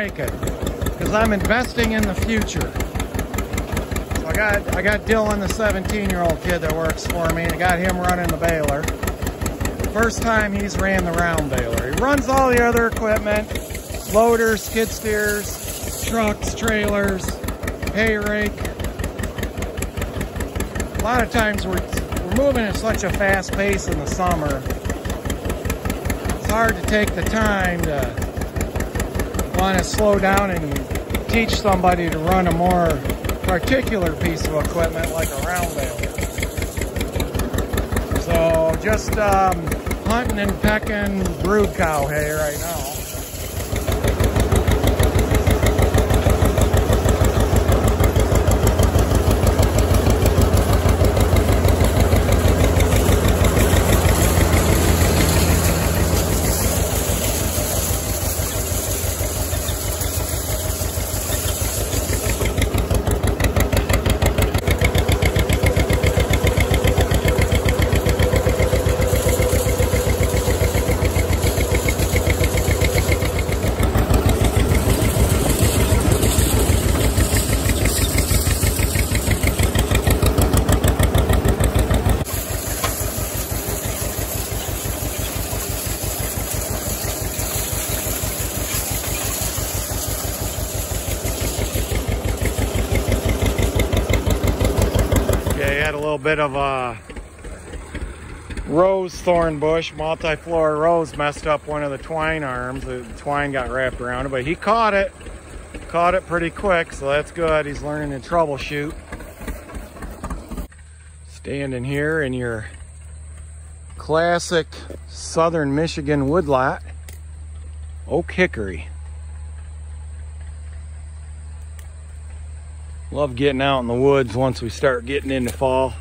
take it, because I'm investing in the future. So I got Dylan, the 17-year-old kid that works for me, and I got him running the baler. First time he's ran the round baler. He runs all the other equipment, loaders, skid steers, trucks, trailers, hay rake. A lot of times we're moving at such a fast pace in the summer. It's hard to take the time to want to slow down and teach somebody to run a more particular piece of equipment like a round baler. So just hunting and pecking brood cow hay right now. A little bit of a rose thorn bush, multi-floor rose, messed up one of the twine arms. The twine got wrapped around it, but he caught it pretty quick, so that's good. He's learning to troubleshoot. Standing here in your classic southern Michigan woodlot, oak hickory. Love getting out in the woods once we start getting into fall.